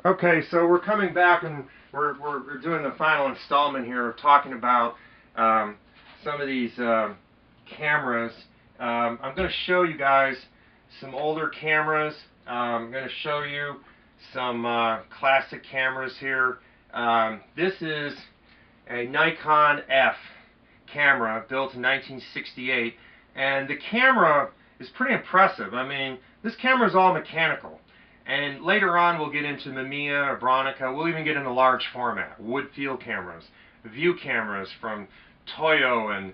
Okay, so we're coming back and we're doing the final installment here of talking about some of these cameras. I'm going to show you guys some older cameras. I'm going to show you some classic cameras here. This is a Nikon F camera built in 1968, and the camera is pretty impressive. I mean, this camera is all mechanical. And later on we'll get into Mamiya or Bronica. We'll even get into large format, wood field cameras, view cameras from Toyo, and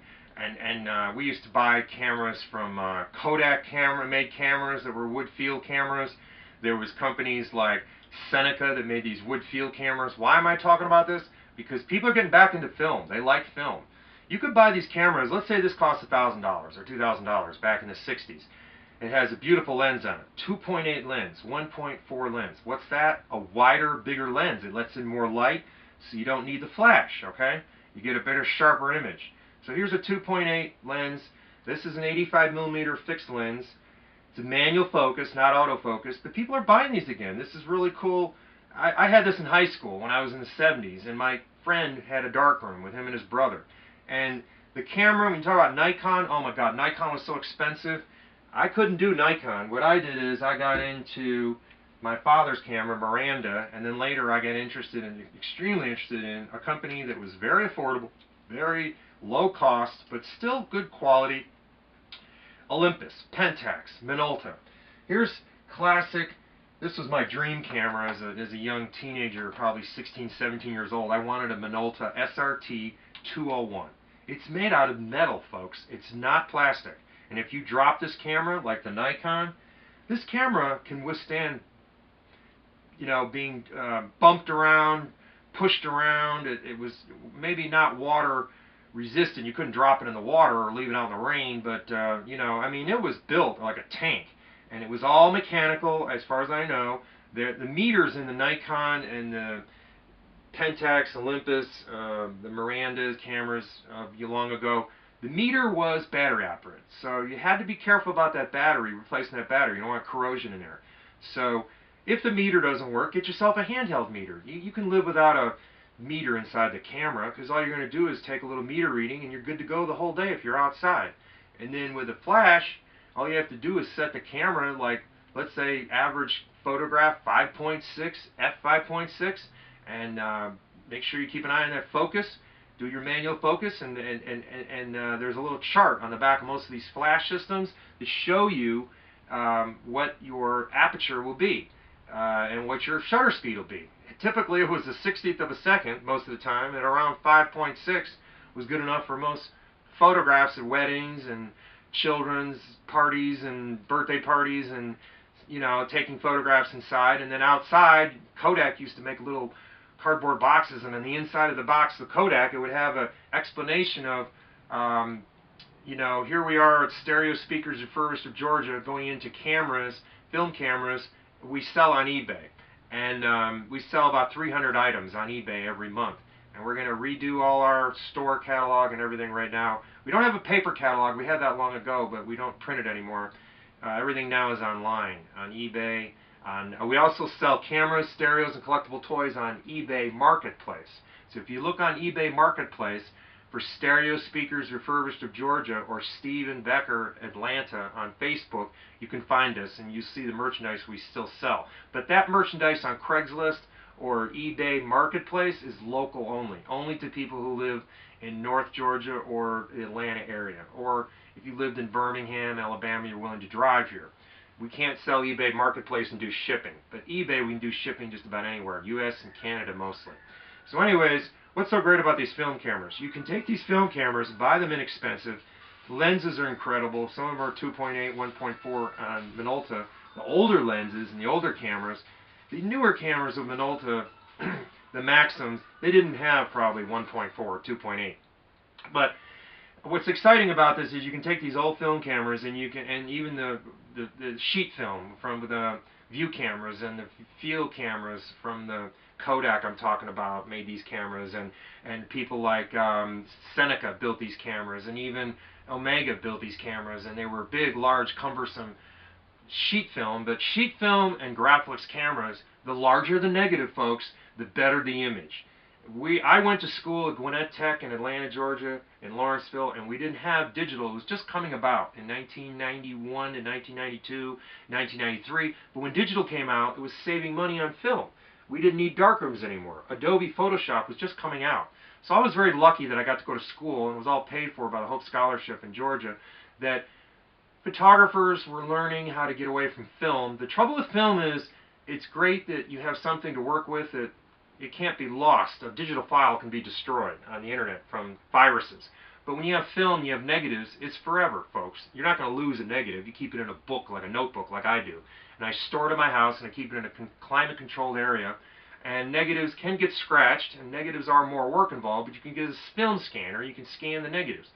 we used to buy cameras from Kodak made cameras that were wood field cameras. There was companies like Seneca that made these wood field cameras. Why am I talking about this? Because people are getting back into film. They like film. You could buy these cameras, let's say this cost $1,000 or $2,000 back in the 60s. It has a beautiful lens on it, 2.8 lens, 1.4 lens. What's that? A wider, bigger lens. It lets in more light, so you don't need the flash, okay? You get a better, sharper image. So here's a 2.8 lens. This is an 85mm fixed lens. It's a manual focus, not autofocus, but people are buying these again. This is really cool. I had this in high school when I was in the 70s, and my friend had a darkroom with him and his brother. And the camera, when you talk about Nikon, oh my God, Nikon was so expensive. I couldn't do Nikon. What I did is I got into my father's camera, Miranda, and then later I got extremely interested in a company that was very affordable, very low cost, but still good quality. Olympus, Pentax, Minolta. Here's classic. This was my dream camera as a young teenager, probably 16, 17 years old. I wanted a Minolta SRT 201. It's made out of metal, folks. It's not plastic. And if you drop this camera, like the Nikon, this camera can withstand, you know, being bumped around, pushed around. It was maybe not water resistant. You couldn't drop it in the water or leave it out in the rain, but, you know, I mean, it was built like a tank. And it was all mechanical, as far as I know. The meters in the Nikon and the Pentax, Olympus, the Miranda cameras long ago, the meter was battery operated, so you had to be careful about that battery, replacing that battery. You don't want corrosion in there. So if the meter doesn't work, get yourself a handheld meter. You can live without a meter inside the camera, because all you're going to do is take a little meter reading and you're good to go the whole day if you're outside. And then with a flash, all you have to do is set the camera, like, let's say average photograph 5.6, f5.6, and make sure you keep an eye on that focus. Do your manual focus, and there's a little chart on the back of most of these flash systems to show you what your aperture will be and what your shutter speed will be. Typically it was a 60th of a second most of the time, and around 5.6 was good enough for most photographs at weddings and children's parties and birthday parties, and, you know, taking photographs inside. And then outside, Kodak used to make little cardboard boxes, and on the inside of the box, the Kodak, it would have an explanation of, you know, here we are at Stereo Speakers Refurbished of Georgia, going into cameras, film cameras, we sell on eBay. And we sell about 300 items on eBay every month. And we're going to redo all our store catalog and everything right now. We don't have a paper catalog. We had that long ago, but we don't print it anymore. Everything now is online, on eBay. We also sell cameras, stereos, and collectible toys on eBay Marketplace. So if you look on eBay Marketplace for Stereo Speakers Refurbished of Georgia or Steven Becker Atlanta on Facebook, you can find us and you see the merchandise we still sell. But that merchandise on Craigslist or eBay Marketplace is local only to people who live in North Georgia or the Atlanta area. Or if you lived in Birmingham, Alabama, you're willing to drive here. We can't sell eBay Marketplace and do shipping, but eBay we can do shipping just about anywhere, US and Canada mostly. So anyways, what's so great about these film cameras? You can take these film cameras, buy them inexpensive. Lenses are incredible. Some of them are 2.8, 1.4 on Minolta. The older lenses and the older cameras, the newer cameras of Minolta, the Maxims, they didn't have probably 1.4 or 2.8. But what's exciting about this is you can take these old film cameras and you can, and even the sheet film from the view cameras and the field cameras from the Kodak I'm talking about made these cameras, and people like Seneca built these cameras, and even Omega built these cameras, and they were big, large, cumbersome sheet film, but sheet film and Graflex cameras, the larger the negative, folks, the better the image. I went to school at Gwinnett Tech in Atlanta, Georgia, in Lawrenceville, and we didn't have digital. It was just coming about in 1991 and 1992, 1993. But when digital came out, it was saving money on film. We didn't need darkrooms anymore. Adobe Photoshop was just coming out. So I was very lucky that I got to go to school, and it was all paid for by the Hope Scholarship in Georgia, that photographers were learning how to get away from film. The trouble with film is it's great that you have something to work with that it can't be lost. A digital file can be destroyed on the internet from viruses. But when you have film, you have negatives, it's forever, folks. You're not going to lose a negative. You keep it in a book, like a notebook, like I do. And I store it in my house, and I keep it in a climate-controlled area. And negatives can get scratched, and negatives are more work involved, but you can get a film scanner, you can scan the negatives.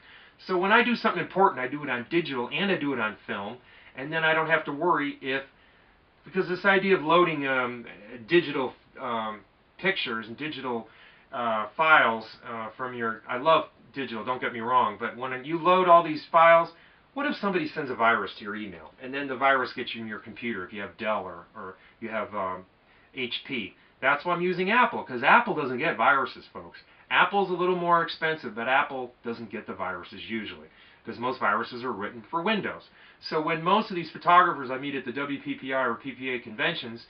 So when I do something important, I do it on digital and I do it on film, and then I don't have to worry because this idea of loading digital pictures and digital files from I love digital, don't get me wrong, but when you load all these files, what if somebody sends a virus to your email, and then the virus gets you in your computer if you have Dell or you have HP? That's why I'm using Apple, because Apple doesn't get viruses, folks. Apple's a little more expensive, but Apple doesn't get the viruses usually, because most viruses are written for Windows. So when most of these photographers I meet at the WPPI or PPA conventions,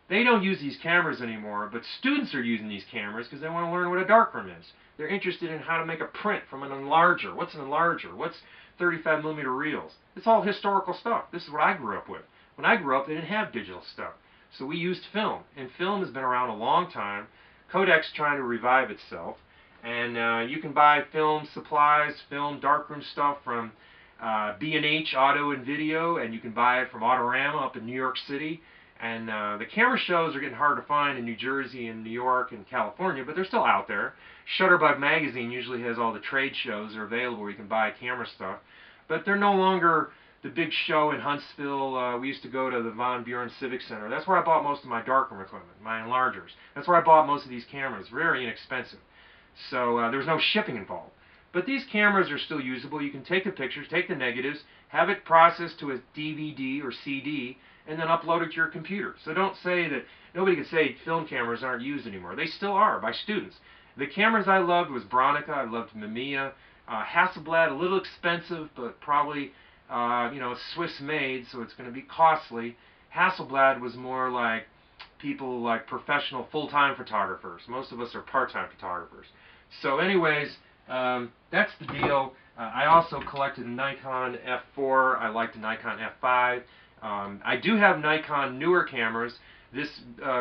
they don't use these cameras anymore, but students are using these cameras because they want to learn what a darkroom is. They're interested in how to make a print from an enlarger. What's an enlarger? What's 35mm reels? It's all historical stuff. This is what I grew up with. When I grew up, they didn't have digital stuff. So we used film, and film has been around a long time. Kodak's trying to revive itself, and you can buy film supplies, film darkroom stuff from B&H Auto and Video, and you can buy it from Autorama up in New York City. And the camera shows are getting hard to find in New Jersey and New York and California, but they're still out there. Shutterbug magazine usually has all the trade shows that are available where you can buy camera stuff, but they're no longer the big show in Huntsville. We used to go to the Von Buren Civic Center. That's where I bought most of my darkroom equipment, my enlargers. That's where I bought most of these cameras. Very inexpensive. So there was no shipping involved. But these cameras are still usable. You can take the pictures, take the negatives, have it processed to a DVD or CD, and then upload it to your computer. So don't say that, nobody can say film cameras aren't used anymore. They still are by students. The cameras I loved was Bronica, I loved Mamiya, Hasselblad, a little expensive, but probably Swiss made, so it's going to be costly. Hasselblad was more like people like professional full-time photographers. Most of us are part-time photographers. So anyways, that's the deal. I also collected a Nikon F4. I liked the Nikon F5. I do have Nikon newer cameras. This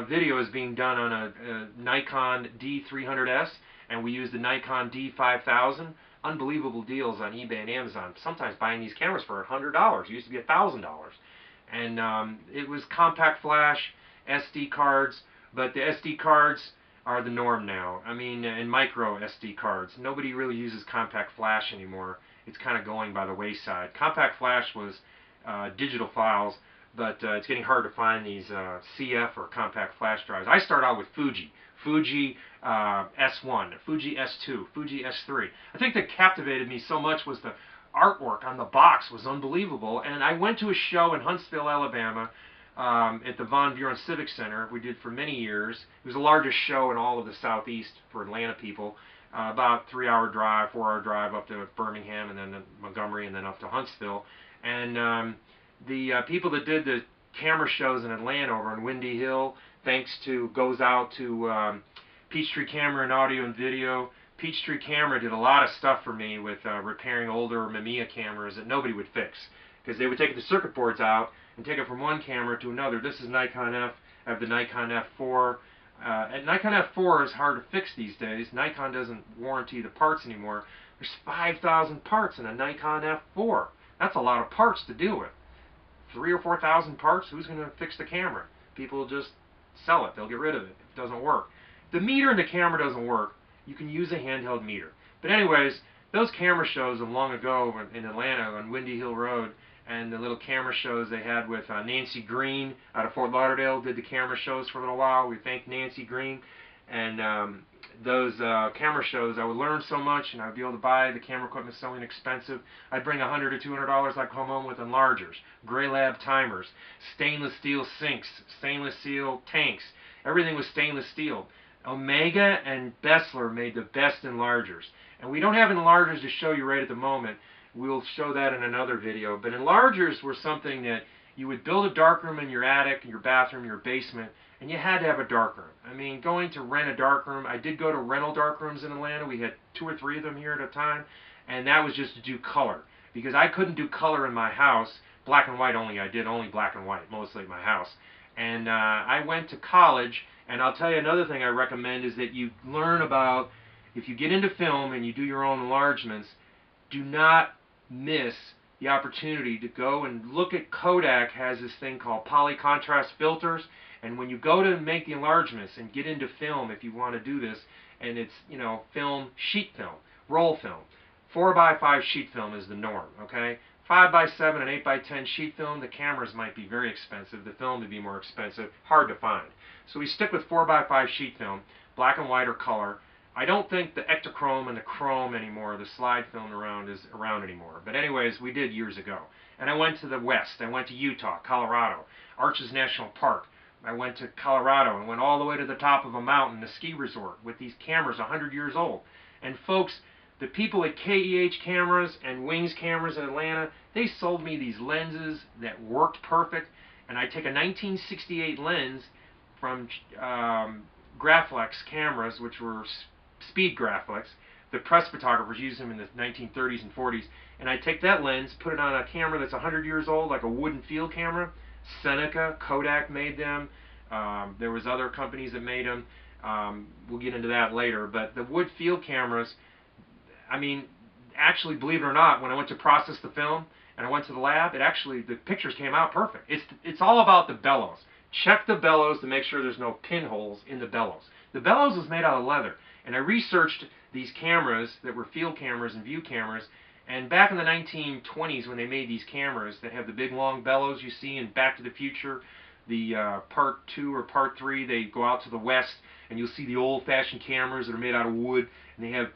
video is being done on a Nikon D300S, and we use the Nikon D5000. Unbelievable deals on eBay and Amazon. Sometimes buying these cameras for $100. It used to be $1,000. And it was compact flash, SD cards, but the SD cards are the norm now. I mean, and micro SD cards. Nobody really uses compact flash anymore. It's kind of going by the wayside. Compact flash was digital files, but it's getting hard to find these CF or compact flash drives. I start out with Fuji S1, Fuji S2, Fuji S3. I think that captivated me so much was the artwork on the box was unbelievable. And I went to a show in Huntsville, Alabama, at the Von Buren Civic Center. We did for many years. It was the largest show in all of the Southeast for Atlanta people. About 3-hour drive, 4-hour drive up to Birmingham, and then Montgomery, and then up to Huntsville. And the people that did the camera shows in Atlanta over in Windy Hill, thanks to, goes out to Peachtree Camera and Audio and Video. Peachtree Camera did a lot of stuff for me with repairing older Mamiya cameras that nobody would fix, because they would take the circuit boards out and take it from one camera to another. This is Nikon F. I have the Nikon F4. And Nikon F4 is hard to fix these days. Nikon doesn't warranty the parts anymore. There's 5,000 parts in a Nikon F4. That's a lot of parts to deal with. 3,000 or 4,000 parts, who's going to fix the camera? People will just sell it. They'll get rid of it if it doesn't work. If the meter in the camera doesn't work, you can use a handheld meter. But anyways, those camera shows of long ago in Atlanta on Windy Hill Road, and the little camera shows they had with Nancy Green out of Fort Lauderdale, did the camera shows for a little while. We thanked Nancy Green. And those camera shows, I would learn so much, and I would be able to buy the camera equipment so inexpensive. I'd bring $100 to $200. I'd come home with enlargers, Gray Lab timers, stainless steel sinks, stainless steel tanks. Everything was stainless steel. Omega and Bessler made the best enlargers. And we don't have enlargers to show you right at the moment. We'll show that in another video. But enlargers were something that you would build a darkroom in your attic, your bathroom, your basement, and you had to have a darkroom. I mean, going to rent a darkroom, I did go to rental darkrooms in Atlanta. We had 2 or 3 of them here at a time, and that was just to do color. Because I couldn't do color in my house, black and white only. I did only black and white, mostly at my house. And I went to college, and I'll tell you another thing I recommend is that you learn about, if you get into film and you do your own enlargements, do not miss the opportunity to go and look at Kodak has this thing called poly contrast filters, and when you go to make the enlargements and get into film, if you want to do this, and it's, you know, film, sheet film, roll film, 4x5 sheet film is the norm, okay? 5x7 and 8x10 sheet film, the cameras might be very expensive, the film would be more expensive, hard to find. So we stick with 4x5 sheet film, black and white or color. I don't think the Ektachrome and the chrome anymore, the slide film is around anymore. But anyways, we did years ago. And I went to the West. I went to Utah, Colorado, Arches National Park. I went to Colorado and went all the way to the top of a mountain, a ski resort, with these cameras 100 years old. And folks, the people at KEH Cameras and Wings Cameras in Atlanta, they sold me these lenses that worked perfect. And I take a 1968 lens from Graflex cameras, which were speed Graflex. The press photographers used them in the 1930s and 40s. And I take that lens, put it on a camera that's 100 years old, like a wooden field camera. Seneca, Kodak made them. There was other companies that made them. We'll get into that later. But the wood field cameras, I mean, actually, believe it or not, when I went to process the film and I went to the lab, the pictures came out perfect. It's all about the bellows. Check the bellows to make sure there's no pinholes in the bellows. The bellows was made out of leather. And I researched these cameras that were field cameras and view cameras. And back in the 1920s, when they made these cameras that have the big long bellows you see in Back to the Future, the Part 2 or Part 3, they go out to the West, and you'll see the old-fashioned cameras that are made out of wood, and they have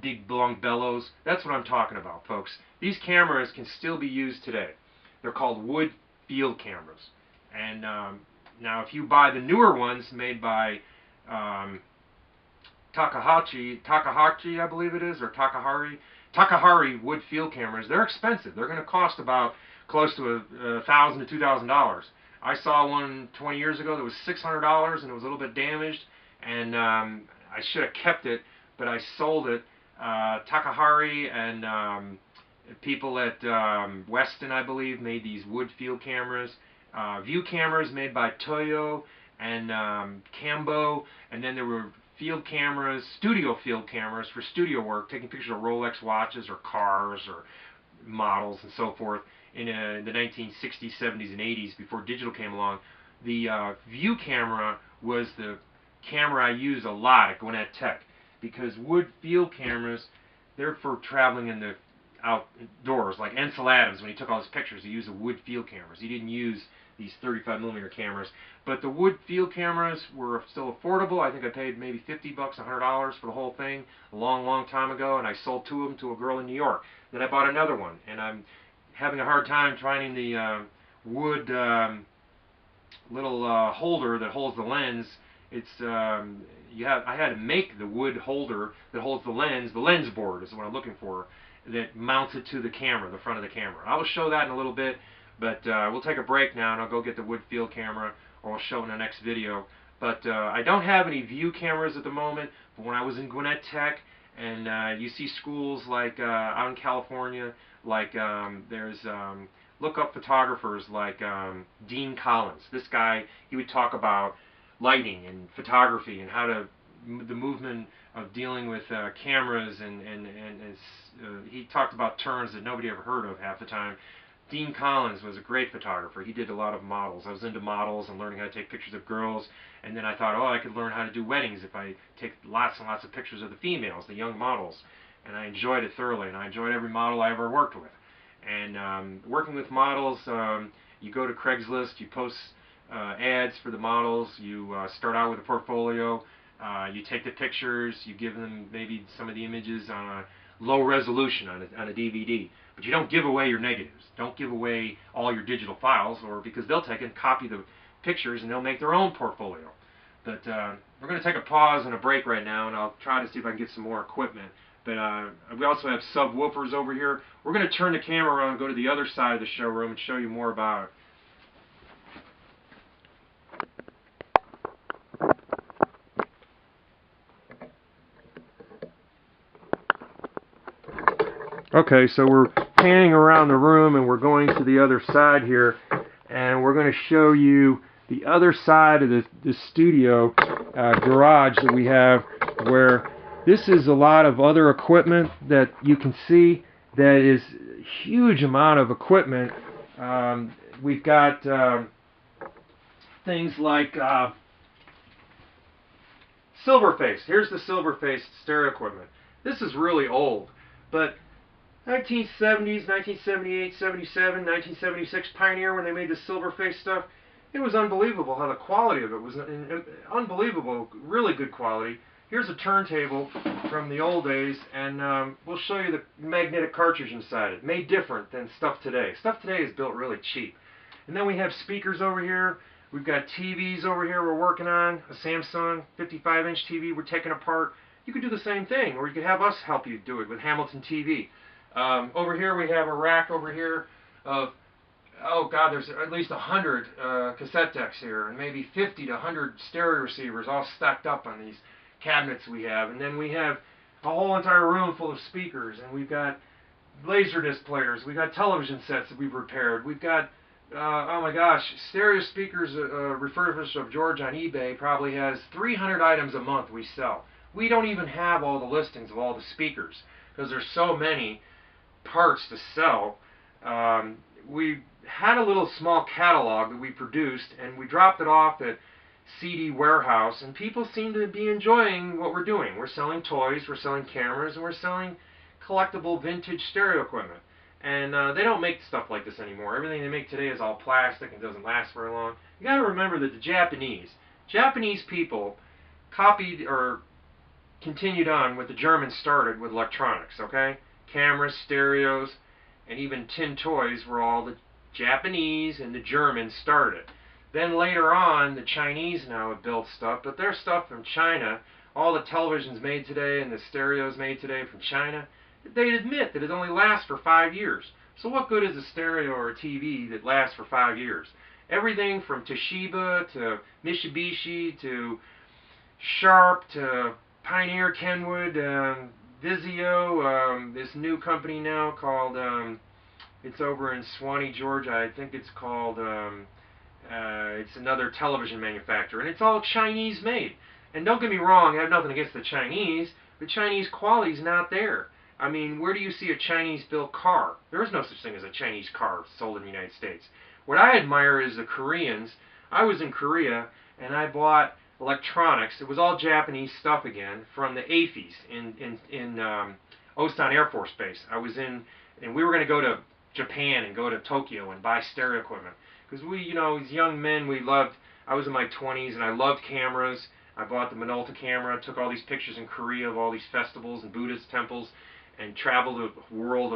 big long bellows. That's what I'm talking about, folks. These cameras can still be used today. They're called wood field cameras. And now, if you buy the newer ones made by Takahari, I believe it is, or Takahari wood field cameras, they're expensive. They're going to cost about close to $1,000 to $2,000. I saw one 20 years ago that was $600, and it was a little bit damaged, and I should have kept it, but I sold it. Takahari and people at Weston, I believe, made these wood field cameras. View cameras made by Toyo and Cambo, and then there were field cameras, studio field cameras for studio work, taking pictures of Rolex watches or cars or models and so forth in the 1960s, 70s, and 80s before digital came along. The view camera was the camera I used a lot at Gwinnett Tech, because wood field cameras, they're for traveling in the outdoors, like Ansel Adams, when he took all his pictures, he used the wood field cameras. He didn't use these 35mm cameras. But the wood field cameras were still affordable. I think I paid maybe $50, $100 for the whole thing a long, long time ago, and I sold 2 of them to a girl in New York. Then I bought another one, and I'm having a hard time finding the wood little holder that holds the lens. It's I had to make the wood holder that holds the lens board is what I'm looking for, that mounts it to the camera, the front of the camera. I will show that in a little bit, but we'll take a break now and I'll go get the wood field camera, or I'll show it in the next video. But I don't have any view cameras at the moment, but when I was in Gwinnett Tech, and you see schools like out in California, like look up photographers like Dean Collins. This guy, he would talk about lighting and photography and how to the movement of dealing with cameras, and he talked about terms that nobody ever heard of half the time. Dean Collins was a great photographer. He did a lot of models. I was into models and learning how to take pictures of girls, and then I thought, oh, I could learn how to do weddings if I take lots and lots of pictures of the females, the young models, and I enjoyed it thoroughly, and I enjoyed every model I ever worked with. And working with models, you go to Craigslist, you post ads for the models, you start out with a portfolio, You take the pictures, you give them maybe some of the images on a low resolution on a DVD, but you don't give away your negatives. Don't give away all your digital files, or because they'll take and copy the pictures and they'll make their own portfolio. But we're going to take a pause and a break right now, and I'll try to see if I can get some more equipment. But we also have subwoofers over here. We're going to turn the camera around and go to the other side of the showroom and show you more about it. Okay, so we're panning around the room and we're going to the other side here, and we're going to show you the other side of the studio garage that we have, where this is a lot of other equipment that you can see. That is a huge amount of equipment. We've got things like Silverface. Here's the Silverface stereo equipment. This is really old, but 1970s, 1978, 77, 1976 Pioneer, when they made the Silverface stuff, it was unbelievable how the quality of it was. Unbelievable, really good quality. Here's a turntable from the old days, and we'll show you the magnetic cartridge inside it. Made different than stuff today. Stuff today is built really cheap. And then we have speakers over here. We've got TVs over here we're working on. A Samsung 55-inch TV we're taking apart. You could do the same thing, or you could have us help you do it with Hamilton TV. Over here we have a rack over here of, oh God, there's at least 100 cassette decks here, and maybe 50 to 100 stereo receivers all stacked up on these cabinets we have. And then we have a whole entire room full of speakers, and we've got Laserdisc players, we've got television sets that we've repaired, we've got, oh my gosh, stereo speakers. Refurbished of George on eBay probably has 300 items a month we sell. We don't even have all the listings of all the speakers because there's so many parts to sell. We had a little small catalog that we produced, and we dropped it off at CD Warehouse, and people seem to be enjoying what we're doing. We're selling toys, we're selling cameras, and we're selling collectible vintage stereo equipment. And they don't make stuff like this anymore. Everything they make today is all plastic and doesn't last very long. You got to remember that the Japanese people copied or continued on what the Germans started with electronics, okay? Cameras, stereos, and even tin toys were all the Japanese and the Germans started. Then later on, the Chinese now have built stuff, but their stuff from China, all the televisions made today and the stereos made today from China, they admit that it only lasts for 5 years. So what good is a stereo or a TV that lasts for 5 years? Everything from Toshiba to Mitsubishi to Sharp to Pioneer, Kenwood, Vizio, this new company now called, it's over in Swanee, Georgia. I think it's called, it's another television manufacturer. And it's all Chinese made. And don't get me wrong, I have nothing against the Chinese, but Chinese quality's not there. I mean, where do you see a Chinese-built car? There is no such thing as a Chinese car sold in the United States. What I admire is the Koreans. I was in Korea, and I bought electronics. It was all Japanese stuff again from the AFES in Osan Air Force Base. I was in, and we were going to go to Japan and go to Tokyo and buy stereo equipment. Because we, you know, as young men, we loved, I was in my 20s, and I loved cameras. I bought the Minolta camera, took all these pictures in Korea of all these festivals and Buddhist temples, and traveled the world,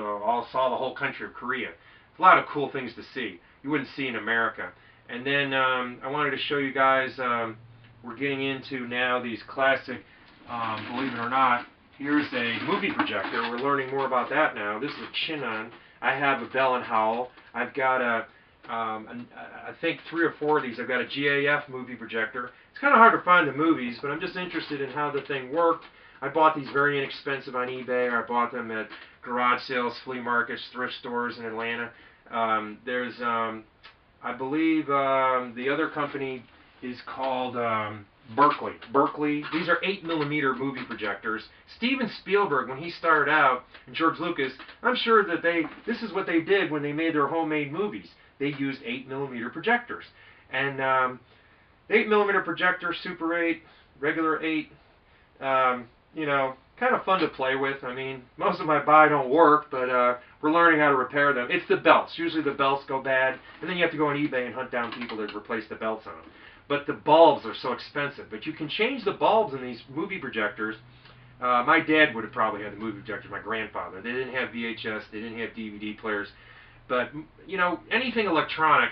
saw the whole country of Korea. It's a lot of cool things to see. You wouldn't see in America. And then I wanted to show you guys, we're getting into now these classic, believe it or not, here's a movie projector. We're learning more about that now. This is a Chinon. I have a Bell & Howell. I've got I think 3 or 4 of these. I've got a GAF movie projector. It's kind of hard to find the movies, but I'm just interested in how the thing worked. I bought these very inexpensive on eBay, or I bought them at garage sales, flea markets, thrift stores in Atlanta. There's, I believe, the other company is called Berkeley. These are 8mm movie projectors. Steven Spielberg, when he started out, and George Lucas, I'm sure that this is what they did when they made their homemade movies. They used 8mm projectors. And 8mm projector, Super 8, regular 8, you know, kind of fun to play with. I mean, most of my buy don't work, but we're learning how to repair them. It's the belts. Usually the belts go bad, and then you have to go on eBay and hunt down people to replace the belts on them. but the bulbs are so expensive. But you can change the bulbs in these movie projectors. My dad would have probably had the movie projector, my grandfather. They didn't have VHS, they didn't have DVD players. But, you know, anything electronic,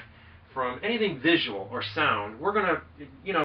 from anything visual or sound, we're going to, you know,